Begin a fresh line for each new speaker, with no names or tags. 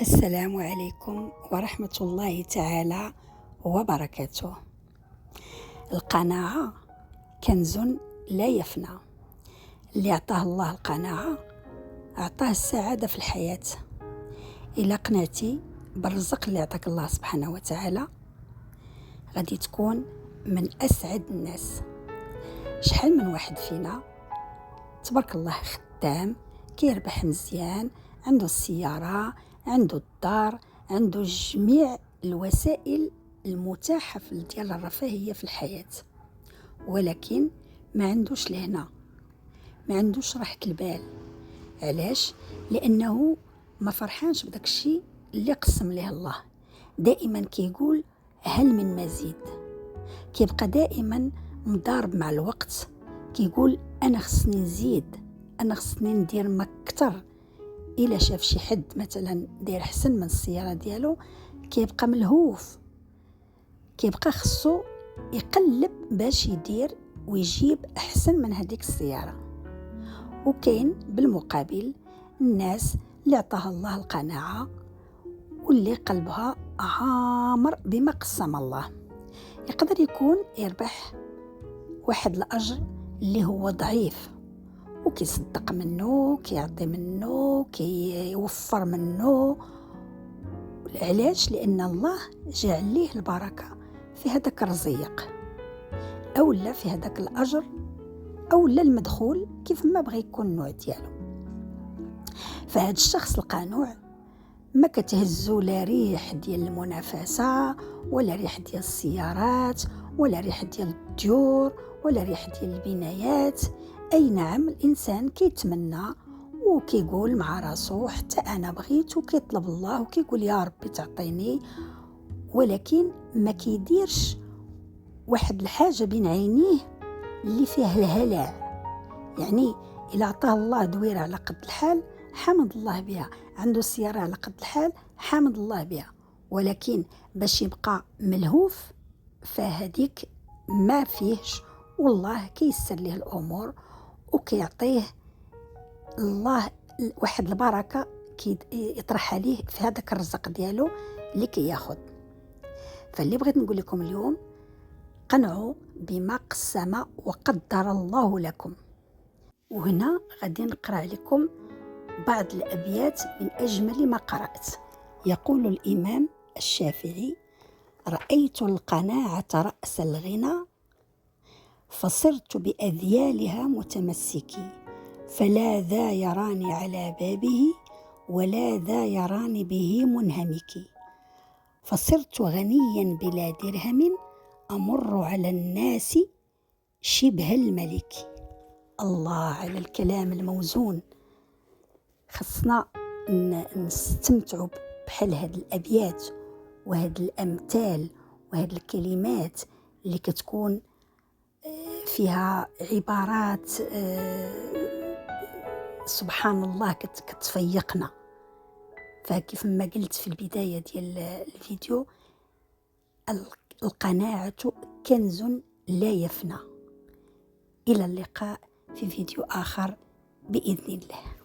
السلام عليكم ورحمة الله تعالى وبركاته. القناعة كنز لا يفنى. اللي أعطاه الله القناعة أعطاه السعادة في الحياة. إلا قنعتي بالرزق اللي أعطاك الله سبحانه وتعالى غادي تكون من أسعد الناس. شحال من واحد فينا تبارك الله خدام، كيربح مزيان، عنده السيارة، عنده الدار، عنده جميع الوسائل المتاحة ديال الرفاهية في الحياة، ولكن ما عندوش لهنا، ما عندوش راحة البال. علاش؟ لأنه ما فرحانش بداك الشيء اللي قسم له الله. دائما كيقول هل من مزيد، كيبقى دائما مضارب مع الوقت، كيقول أنا خصني نزيد، أنا خصني ندير ما أكتر. إلا شاف شي حد مثلا داير حسن من السيارة ديالو كيبقى ملهوف، كيبقى خصو يقلب باش يدير ويجيب أحسن من هذيك السيارة. وكاين بالمقابل الناس اللي عطاها الله القناعة واللي قلبها عامر بما قسم الله. يقدر يكون يربح واحد الأجر اللي هو ضعيف، وكيصدق منه، كيعطي منه، كيوفر منه. علاش؟ لأن الله جعل ليه البركة في هذاك الرزيق، أو لا في هذاك الأجر، أو لا المدخول، كيف ما بغى يكون النوع ديالو. فهذا الشخص القانوع ما كتهزو لا ريح ديال المنافسة، ولا ريح ديال السيارات، ولا ريح ديال الديور، ولا ريح ديال البنايات. أي نعم، الإنسان كيتمنى وكيقول مع راسو حتى أنا بغيت، وكيطلب الله وكيقول يا ربي تعطيني، ولكن ما كيديرش واحد الحاجة بين عينيه اللي فيها الهلع. يعني إلا عطاه الله دويرة على قد الحال حمد الله بها، عنده سيارة على قد الحال حمد الله بها، ولكن باش يبقى ملهوف فهديك ما فيهش. والله كيسر له الأمور وكيعطيه الله واحد البركة يطرح عليه في هذاك الرزق ديالو اللي كياخد. فاللي بغيت نقول لكم اليوم، قنعوا بما قسم وقدر الله لكم. وهنا غادي نقرأ لكم بعض الأبيات من أجمل ما قرأت. يقول الإمام الشافعي: رأيت القناعة رأس الغنى، فصرت بأذيالها متمسكي، فلا ذا يراني على بابه، ولا ذا يراني به منهمكي، فصرت غنيا بلا درهم، أمر على الناس شبه الملك. الله على الكلام الموزون. خصنا نستمتعوا بحال هاد الأبيات وهاد الأمثال وهاد الكلمات اللي كتكون فيها عبارات سبحان الله كتفيقنا. فكيف ما قلت في البداية ديال الفيديو، القناعة كنز لا يفنى. إلى اللقاء في فيديو آخر بإذن الله.